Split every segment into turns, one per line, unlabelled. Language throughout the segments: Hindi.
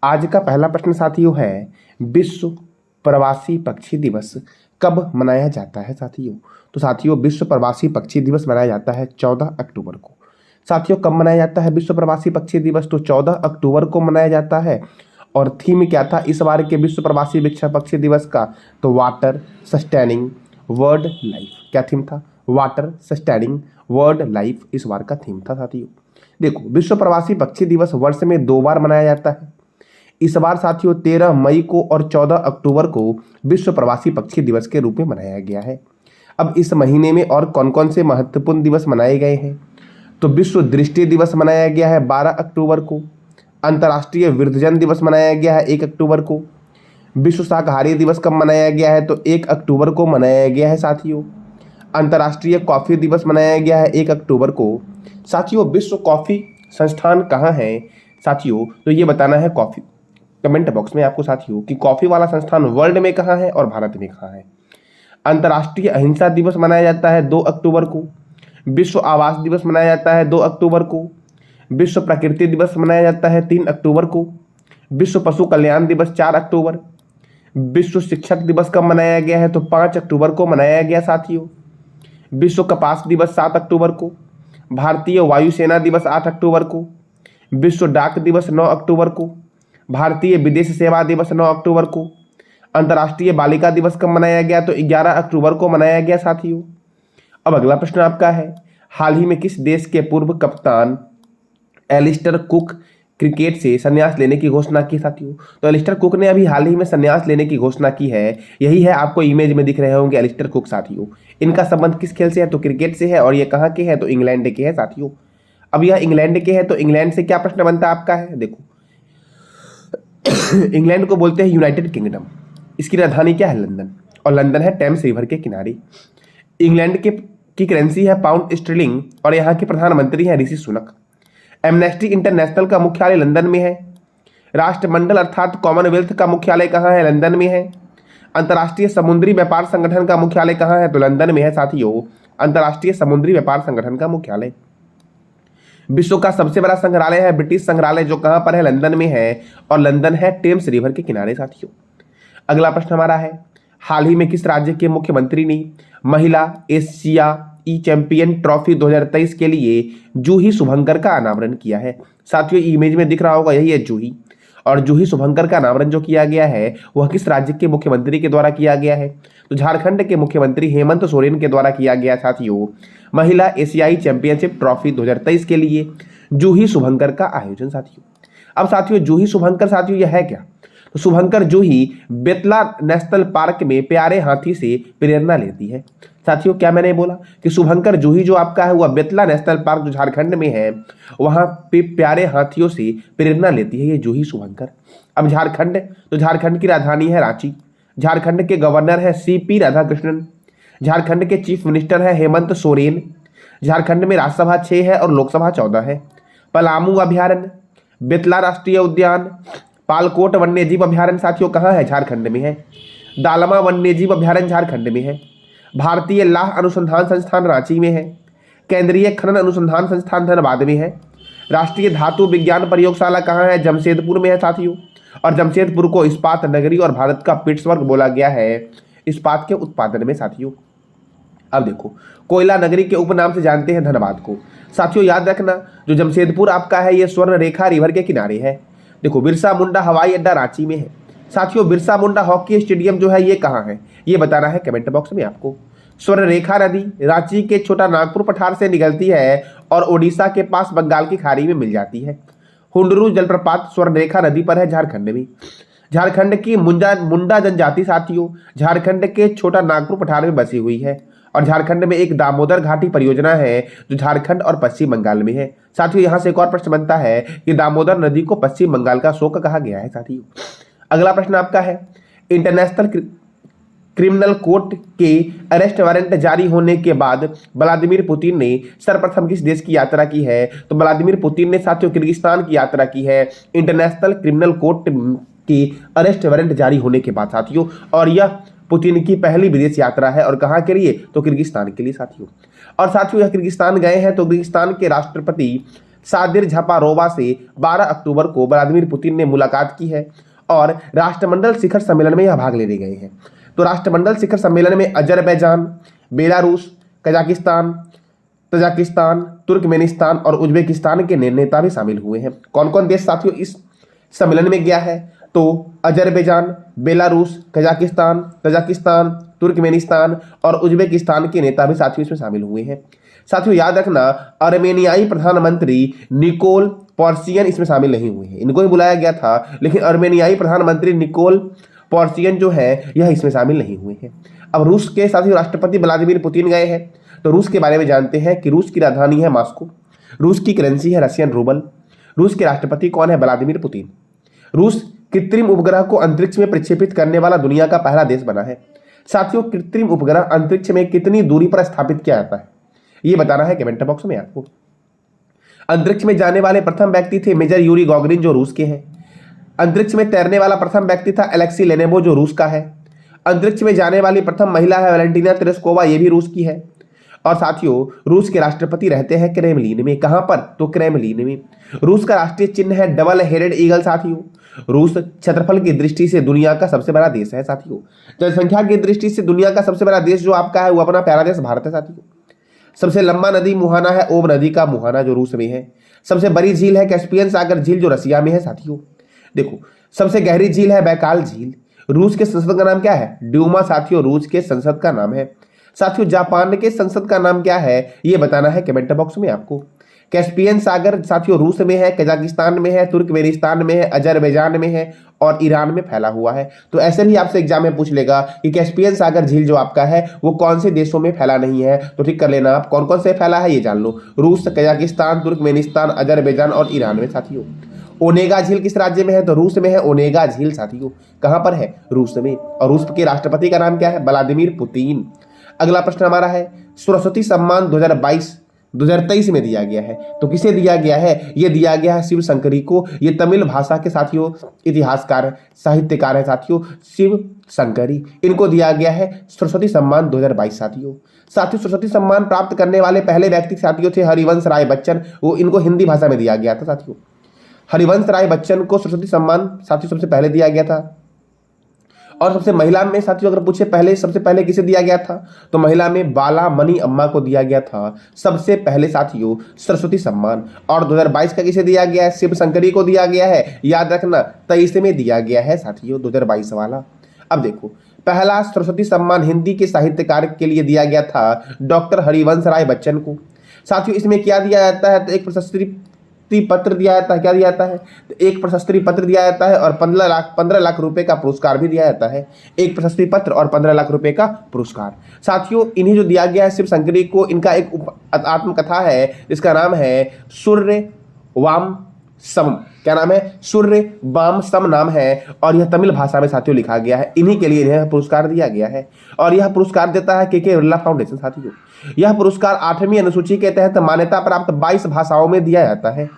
आज का पहला प्रश्न साथियों है, विश्व प्रवासी पक्षी दिवस कब मनाया जाता है साथियों? तो साथियों विश्व प्रवासी पक्षी दिवस मनाया जाता है 14 अक्टूबर को। साथियों कब मनाया जाता है विश्व प्रवासी पक्षी दिवस? तो 14 अक्टूबर को मनाया जाता है। और थीम क्या था इस बार के विश्व प्रवासी पक्षी दिवस का? तो वाटर सस्टेनिंग वर्ल्ड लाइफ। क्या थीम था? वाटर सस्टेनिंग वर्ल्ड लाइफ इस बार का थीम था साथियों। देखो, विश्व प्रवासी पक्षी दिवस वर्ष में 2 बार मनाया जाता है। इस बार साथियों 13 मई को और 14 अक्टूबर को विश्व प्रवासी पक्षी दिवस के रूप में मनाया गया है। अब इस महीने में और कौन कौन से महत्वपूर्ण दिवस मनाए गए हैं? तो विश्व दृष्टि दिवस मनाया गया है 12 अक्टूबर को। अंतर्राष्ट्रीय वृद्धजन दिवस मनाया गया है 1 अक्टूबर को। विश्व शाकाहारी दिवस कब मनाया गया है? तो 1 अक्टूबर को मनाया गया है साथियों। अंतर्राष्ट्रीय कॉफी दिवस मनाया गया है 1 अक्टूबर को। साथियों विश्व कॉफी संस्थान कहाँ है साथियों? तो ये बताना है कॉफी कमेंट बॉक्स में आपको साथियों कि कॉफी वाला संस्थान वर्ल्ड में कहाँ है और भारत में कहाँ है। अंतर्राष्ट्रीय अहिंसा दिवस मनाया जाता है 2 अक्टूबर को। विश्व आवास दिवस मनाया जाता है 2 अक्टूबर को। विश्व प्रकृति दिवस मनाया जाता है 3 अक्टूबर को। विश्व पशु कल्याण दिवस 4 अक्टूबर। विश्व शिक्षक दिवस कब मनाया गया है? तो 5 अक्टूबर को मनाया गया साथियों। विश्व कपास दिवस 7 अक्टूबर को। भारतीय वायुसेना दिवस 8 अक्टूबर को। विश्व डाक दिवस 9 अक्टूबर को। भारतीय विदेश सेवा दिवस 9 अक्टूबर को। अंतर्राष्ट्रीय बालिका दिवस कब मनाया गया? तो 11 अक्टूबर को मनाया गया साथियों। अब अगला प्रश्न आपका है, हाल ही में किस देश के पूर्व कप्तान एलिस्टर कुक क्रिकेट से संन्यास लेने की घोषणा की साथियों? तो एलिस्टर कुक ने अभी हाल ही में संन्यास लेने की घोषणा की है। यही है, आपको इमेज में दिख रहे होंगे एलिस्टर कुक साथियों। इनका संबंध किस खेल से है? तो क्रिकेट से है। और ये कहाँ के हैं? तो इंग्लैंड के हैं साथियों। अब यह इंग्लैंड के हैं तो इंग्लैंड से क्या प्रश्न बनता है आपका है? देखो, इंग्लैंड को बोलते हैं यूनाइटेड किंगडम। इसकी राजधानी क्या है? लंदन। और लंदन है टेम्स रिवर के किनारे। इंग्लैंड की करेंसी है पाउंड स्टर्लिंग और यहाँ के प्रधानमंत्री हैं ऋषि सुनक। एमनेस्टी इंटरनेशनल का मुख्यालय लंदन में है। राष्ट्रमंडल अर्थात कॉमनवेल्थ का मुख्यालय कहाँ है? लंदन में है। अंतर्राष्ट्रीय समुद्री व्यापार संगठन का मुख्यालय कहाँ है? तो लंदन में है साथियों। अंतर्राष्ट्रीय समुद्री व्यापार संगठन का मुख्यालय। विश्व का सबसे बड़ा संग्रहालय है ब्रिटिश संग्रहालय, जो कहाँ पर है? लंदन में है। और लंदन है टेम्स रिवर के किनारे साथियों। अगला प्रश्न हमारा है, हाल ही में किस राज्य के मुख्यमंत्री ने महिला एशियाई चैंपियन ट्रॉफी 2023 के लिए जूही शुभंकर का अनावरण किया है? साथियों इमेज में दिख रहा होगा, यही है जूही। और जूही शुभंकर का अनावरण जो किया गया है वह किस राज्य के मुख्यमंत्री के द्वारा किया गया है? तो झारखंड के मुख्यमंत्री हेमंत सोरेन के द्वारा किया गया साथियों। महिला एशियाई चैंपियनशिप ट्रॉफी 2023 के लिए जूही शुभंकर का आयोजन साथियों। अब साथियों जूही शुभंकर साथियों यह है क्या? तो शुभंकर जूही बेतला नेशनल पार्क में प्यारे हाथी से प्रेरणा लेती है साथियों। क्या मैंने बोला कि शुभंकर जूही जो आपका है वह बेतला नेशनल पार्क जो झारखंड में है वहां पे प्यारे हाथियों से प्रेरणा लेती है ये जूही शुभंकर। अब झारखंड, तो झारखंड की राजधानी है रांची। झारखंड के गवर्नर है CP राधाकृष्णन। झारखंड के चीफ मिनिस्टर है हेमंत सोरेन। झारखंड में राज्यसभा 6 है और लोकसभा 14 है। पलामू अभ्यारण्य, बेतला राष्ट्रीय उद्यान, पालकोट वन्यजीव अभ्यारण्य साथियों कहाँ है? झारखंड में है। दालमा वन्यजीव अभ्यारण्य झारखंड में है। भारतीय लाह अनुसंधान संस्थान रांची में है। केंद्रीय खनन अनुसंधान संस्थान धनबाद में है। राष्ट्रीय धातु विज्ञान प्रयोगशाला कहाँ है? जमशेदपुर में है साथियों। और जमशेदपुर को इस्पात नगरी और भारत का पिट्सबर्ग बोला गया है इस्पात के उत्पादन में साथियों। अब देखो, कोयला नगरी के उपनाम से जानते हैं धनबाद को साथियों। याद रखना, जो जमशेदपुर आपका है ये स्वर्ण रेखा रिवर के किनारे है। देखो, बिरसा मुंडा हवाई अड्डा रांची में है साथियों। बिरसा मुंडा हॉकी स्टेडियम जो है ये कहाँ है? ये बताना है कमेंट बॉक्स में आपको। स्वर्ण रेखा नदी रांची के छोटा नागपुर पठार से निकलती है और ओडिशा के पास बंगाल की खाड़ी में मिल जाती है। हुंडरू जलप्रपात स्वर्ण रेखा नदी पर है झारखंड में। झारखंड की मुंडा जनजाति साथियों झारखंड के छोटा नागपुर पठार में बसी हुई है। और झारखंड में एक दामोदर घाटी परियोजना है जो झारखंड और पश्चिम बंगाल में है साथियों। यहाँ से एक और प्रश्न बनता है कि दामोदर नदी को पश्चिम बंगाल का शोक कहा गया है साथियों। अगला प्रश्न आपका है, इंटरनेशनल क्रिमिनल कोर्ट के अरेस्ट वारंट जारी होने के बाद व्लादिमीर पुतिन ने सर्वप्रथम किस देश की यात्रा की है? तो व्लादिमीर पुतिन ने साथियों किर्गिस्तान की यात्रा की है इंटरनेशनल क्रिमिनल कोर्ट की अरेस्ट वारंट जारी होने के बाद साथियों। और यह पुतिन की पहली विदेश यात्रा है और कहाँ के लिए? तो किर्गिस्तान के लिए साथियों। और साथियों यह किर्गिस्तान गए हैं तो किर्गिस्तान के राष्ट्रपति सादिर झपारोवा से 12 अक्टूबर को व्लादिमीर पुतिन ने मुलाकात की है और राष्ट्रमंडल शिखर सम्मेलन में यह भाग लेने गए हैं। तो राष्ट्रमंडल शिखर सम्मेलन में Azerbaijan, Belarus, Kazakhstan, Tajikistan, Turkmenistan और उज्बेकिस्तान के नेता भी शामिल हुए हैं। कौन कौन देश साथियों इस सम्मेलन में गया है? तो Azerbaijan, Belarus, Kazakhstan, Tajikistan, Turkmenistan और उज्बेकिस्तान के नेता भी साथियों इसमें शामिल हुए हैं। साथियों याद रखना, अर्मेनियाई प्रधानमंत्री निकोल पर्शियन इसमें शामिल नहीं हुए हैं। इनको ही बुलाया गया था, लेकिन अर्मेनियाई प्रधानमंत्री निकोल पर्शियन जो है यह इसमें शामिल नहीं हुए हैं। अब रूस के साथियों राष्ट्रपति व्लादिमीर पुतिन गए हैं। तो रूस के बारे में जानते हैं कि रूस की राजधानी है मॉस्को, रूस की करेंसी है रशियन रूबल, रूस के राष्ट्रपति कौन है? Vladimir Putin. रूस कृत्रिम उपग्रह को अंतरिक्ष में प्रक्षेपित करने वाला दुनिया का पहला देश बना है। साथियों कृत्रिम उपग्रह अंतरिक्ष में कितनी दूरी पर स्थापित किया जाता है ये बताना है कमेंट बॉक्स में आपको। अंतरिक्ष में जाने वाले प्रथम व्यक्ति थे मेजर यूरी गॉगरिन जो रूस के हैं। अंतरिक्ष में तैरने वाला प्रथम व्यक्ति था एलेक्सी लेनेवो जो रूस का है। अंतरिक्ष में जाने वाली प्रथम महिला है वैलेंटीना तेरेस्कोवा, ये भी रूस की है। और साथियों रूस के राष्ट्रपति रहते हैं क्रेमलिन में। कहां पर? तो क्रेमलिन में। रूस का राष्ट्रीय चिन्ह है डबल हेडेड ईगल। साथियों रूस क्षेत्रफल की दृष्टि से दुनिया का सबसे बड़ा देश है। साथियों जनसंख्या की दृष्टि से दुनिया का सबसे बड़ा देश जो आपका है वो अपना प्यारा देश भारत है। साथियों सबसे लंबा नदी मुहाना है, ओब नदी का मुहाना जो रूस में है। सबसे बड़ी झील है कैस्पियन सागर झील जो रसिया में है। साथियों देखो सबसे गहरी झील है बैकाल झील। रूस के संसद का नाम क्या है? ड्यूमा। साथियों रूस के संसद का नाम है। साथियों जापान के संसद का नाम क्या है ये बताना है कमेंट बॉक्स में आपको। कैस्पियन सागर साथियों रूस में है, कजाकिस्तान में है, तुर्कमेनिस्तान में है, अजरबैजान में है और ईरान में फैला हुआ है। तो ऐसे भी आपसे एग्जाम में पूछ लेगा कि कैस्पियन सागर झील जो आपका है वो कौन से देशों में फैला नहीं है। तो ठीक कर लेना आप, कौन कौन से फैला है ये जान लो। रूस, कजाकिस्तान, तुर्कमेनिस्तान, अजरबैजान और ईरान में। साथियों ओनेगा झील किस राज्य में है? तो रूस में है ओनेगा झील। साथियों कहां पर है? रूस में। और रूस के राष्ट्रपति का नाम क्या है? Vladimir Putin. अगला प्रश्न हमारा है सरस्वती सम्मान 2023 में दिया गया है। तो किसे दिया गया है? ये दिया गया है शिव शंकरी को। ये तमिल भाषा के साथियों इतिहासकार साहित्यकार है साथियों शिव शंकरी। इनको दिया गया है सरस्वती सम्मान 2022। साथियों सरस्वती सम्मान प्राप्त करने वाले पहले व्यक्ति साथियों थे हरिवंश राय बच्चन। वो इनको हिंदी भाषा में दिया गया था। साथियों हरिवंश राय बच्चन को सरस्वती सम्मान साथियों सबसे पहले दिया गया था। और सबसे महिला में साथियों अगर पूछे पहले सबसे पहले किसे दिया गया था? तो महिला में बाला मणि अम्मा को दिया गया था सबसे पहले साथियों सरस्वती सम्मान। और 2022 का किसे दिया गया है? शिव शंकरी को दिया गया है। याद रखना 23 में दिया गया है साथियों 2022 वाला। अब देखो पहला सरस्वती सम्मान हिंदी के साहित्यकार के लिए दिया गया था डॉक्टर हरिवंश राय बच्चन को। साथियों इसमें क्या दिया जाता है? तो एक प्रशस्ति पत्र दिया जाता है। क्या दिया जाता है? तो एक प्रशस्ति पत्र दिया जाता है और 15 लाख रुपए का पुरस्कार भी दिया जाता है। एक प्रशस्ति पत्र और 15 लाख रुपए का पुरस्कार। साथियों इन्हें जो दिया गया है शिव शंकरी को, इनका एक आत्मकथा है जिसका नाम है सूर्य वाम सम। क्या नाम है? सूर्य वाम सम नाम है और यह तमिल भाषा में साथियों लिखा गया है। इन्हीं के लिए इन्हें पुरस्कार दिया गया है और यह पुरस्कार देता है के बिरला फाउंडेशन। साथियों यह पुरस्कार 8वीं अनुसूची के तहत मान्यता प्राप्त 22 भाषाओं में दिया जाता है।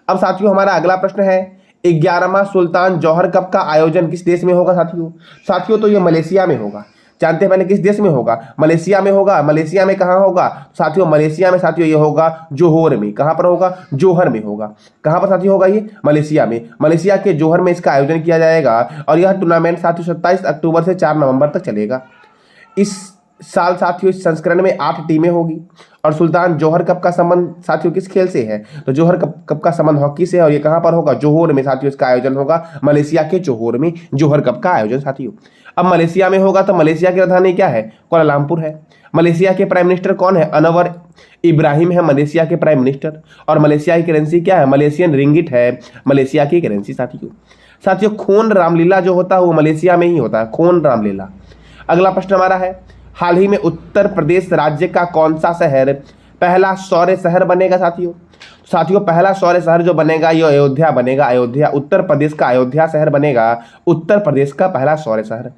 अब साथियों हमारा अगला प्रश्न है 11वां सुल्तान जौहर कप का आयोजन किस देश में होगा? साथियों तो यह मलेशिया में होगा। जानते हैं पहले किस देश में होगा? मलेशिया में होगा। मलेशिया में कहां होगा? साथियों मलेशिया में साथियों ये होगा जोहोर में। कहां पर होगा? जोहर में होगा। कहां पर साथियों होगा? ये मलेशिया में। मलेशिया के जोहर में इसका आयोजन किया जाएगा और यह टूर्नामेंट साथियों 27 अक्टूबर से 4 नवंबर तक चलेगा। इस साल साथियों इस संस्करण में 8 टीमें होगी और सुल्तान जौहर कप का संबंध साथियों किस खेल से है? तो जौहर कप का संबंध हॉकी से है और ये कहां पर होगा? जोहोर में। साथियों इसका आयोजन होगा मलेशिया के जोहोर में जौहर कप का आयोजन। साथियों अब मलेशिया में होगा तो मलेशिया की राजधानी क्या है? कुआलालंपुर है। मलेशिया के प्राइम मिनिस्टर कौन है? अनवर इब्राहिम है मलेशिया के प्राइम मिनिस्टर। और मलेशिया की करेंसी क्या है? मलेशियन रिंगिट है मलेशिया की करेंसी। साथियों खोन रामलीला जो होता है वो मलेशिया में ही होता है, खोन रामलीला। अगला प्रश्न हमारा है हाल ही में उत्तर प्रदेश राज्य का कौन सा शहर पहला सौर शहर बनेगा? साथियों पहला सौर शहर जो बनेगा ये अयोध्या बनेगा। अयोध्या उत्तर प्रदेश का अयोध्या शहर बनेगा उत्तर प्रदेश का पहला सौर शहर।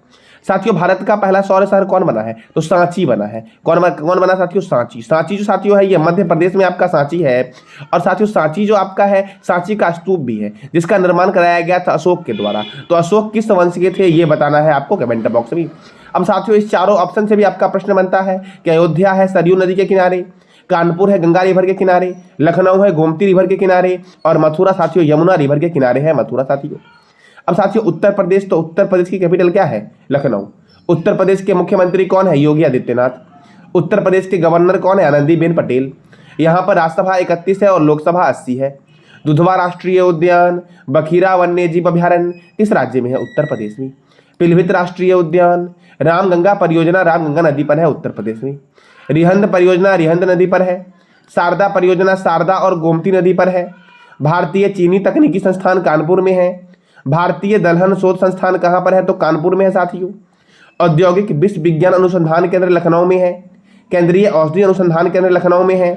साथियों भारत का पहला सौर शहर कौन बना है? तो सांची बना है। कौन बना साथियों? सांची। सांची जो साथियों है ये मध्य प्रदेश में आपका सांची है। और साथियों सांची जो आपका है सांची का स्तूप भी है जिसका निर्माण कराया गया था अशोक के द्वारा। तो अशोक किस वंश के थे ये बताना है आपको कमेंट बॉक्स में। अब साथियों इस चारों ऑप्शन से भी आपका प्रश्न बनता है कि अयोध्या है सरयू नदी के किनारे, कानपुर है गंगा रिवर के किनारे, लखनऊ है गोमती रिवर के किनारे, और मथुरा साथियों यमुना रिवर के किनारे है मथुरा साथियों। अब साथियों उत्तर प्रदेश, तो उत्तर प्रदेश की कैपिटल क्या है? लखनऊ। उत्तर प्रदेश के मुख्यमंत्री कौन है? योगी आदित्यनाथ। उत्तर प्रदेश के गवर्नर कौन है? आनंदीबेन पटेल। यहाँ पर राज्यसभा 31 है और लोकसभा 80 है। दुधवा राष्ट्रीय उद्यान, बखीरा वन्य जीव अभ्यारण्य किस राज्य में है? उत्तर प्रदेश में। पीलीभीत राष्ट्रीय उद्यान, रामगंगा परियोजना रामगंगा नदी पर है, उत्तर प्रदेश में। रिहंद परियोजना रिहंद नदी पर है। शारदा परियोजना शारदा और गोमती नदी पर है। भारतीय चीनी तकनीकी संस्थान कानपुर में है। भारतीय दलहन शोध संस्थान कहाँ पर है? तो कानपुर में है साथियों। औद्योगिक विश्व विज्ञान अनुसंधान केंद्र लखनऊ में है। केंद्रीय औषधि अनुसंधान केंद्र लखनऊ में है।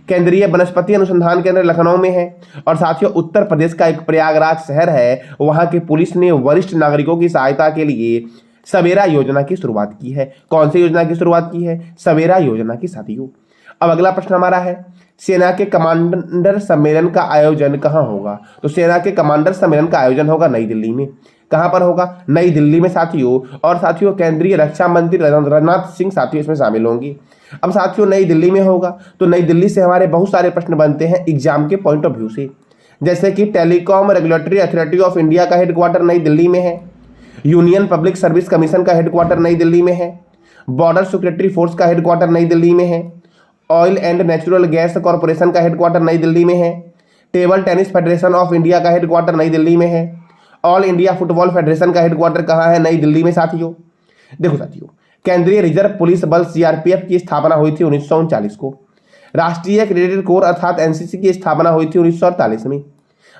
केंद्रीय वनस्पति अनुसंधान केंद्र लखनऊ में है। और साथियों उत्तर प्रदेश का एक प्रयागराज शहर है, वहां की पुलिस ने वरिष्ठ नागरिकों की सहायता के लिए सवेरा योजना की शुरुआत की है। कौन सी योजना की शुरुआत की है? सवेरा योजना की साथियों। अब अगला प्रश्न हमारा है, सेना के कमांडर सम्मेलन का आयोजन कहाँ होगा? तो सेना के कमांडर सम्मेलन का आयोजन होगा नई दिल्ली में। कहाँ पर होगा? नई दिल्ली में साथियों। और साथियों केंद्रीय रक्षा मंत्री राजनाथ सिंह साथियों इसमें शामिल होंगे। अब साथियों नई दिल्ली में होगा, तो नई दिल्ली से हमारे बहुत सारे प्रश्न बनते हैं एग्जाम के पॉइंट ऑफ व्यू से, जैसे कि telecom regulatory authority of India का हेडक्वार्टर नई दिल्ली में है। यूनियन पब्लिक सर्विस कमीशन का हेडक्वार्टर नई दिल्ली में है। बॉर्डर सिक्योरिटी फोर्स का हेडक्वार्टर नई दिल्ली में है। Oil and natural gas corporation का हेडक्वार्टर नई दिल्ली में है। Table tennis federation of India का हेडक्वार्टर नई दिल्ली में है। ऑल इंडिया फुटबॉल फेडरेशन का हेडक्वार्टर कहाँ है? नई दिल्ली में साथियों। देखो साथियों, केंद्रीय रिजर्व पुलिस बल सीआरपीएफ की स्थापना हुई थी 1939 को। राष्ट्रीय क्रेडिट कोर अर्थात एनसीसी की स्थापना हुई थी 1948 में।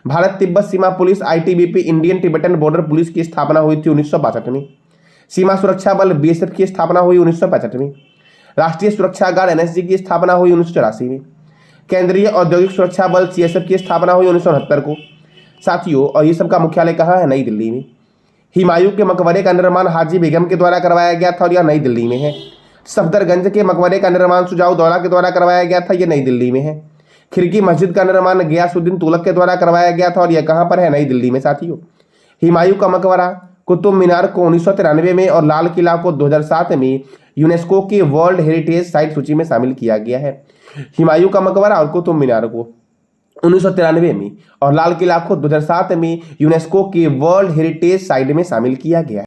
भारत तिब्बत सीमा police ITBP Indian Tibetan border police की स्थापना हुई थी 1962 में। सीमा सुरक्षा बल बीएसएफ की स्थापना हुई 1965 में। राष्ट्रीय सुरक्षा गार्ड एनएसजी की स्थापना हुई 1984 में। केंद्रीय औद्योगिक सुरक्षा बल सीएसएफ की स्थापना हुई 1969 को साथियों। और ये सबका मुख्यालय कहाँ है? नई दिल्ली में। हुमायूं के मकबरे का निर्माण हाजी बेगम के द्वारा करवाया गया था और यह नई दिल्ली में है। सफदरगंज के मकबरे का निर्माण सुजाउद्दौला के द्वारा करवाया गया था, यह नई दिल्ली में है। खिड़की मस्जिद का निर्माण गयासुद्दीन तुगलक के द्वारा करवाया गया था और यह कहाँ पर है? नई दिल्ली में साथियों। हुमायूं का मकबरा कुतुब मीनार को 1993 में और लाल किला को 2007 में यूनेस्को की वर्ल्ड हेरिटेज साइट सूची में शामिल किया गया है। हुमायूं का मकबरा और कुतुब मीनार को 1993 में और लाल किला को 2007 में यूनेस्को की वर्ल्ड हेरिटेज साइट में शामिल किया गया है।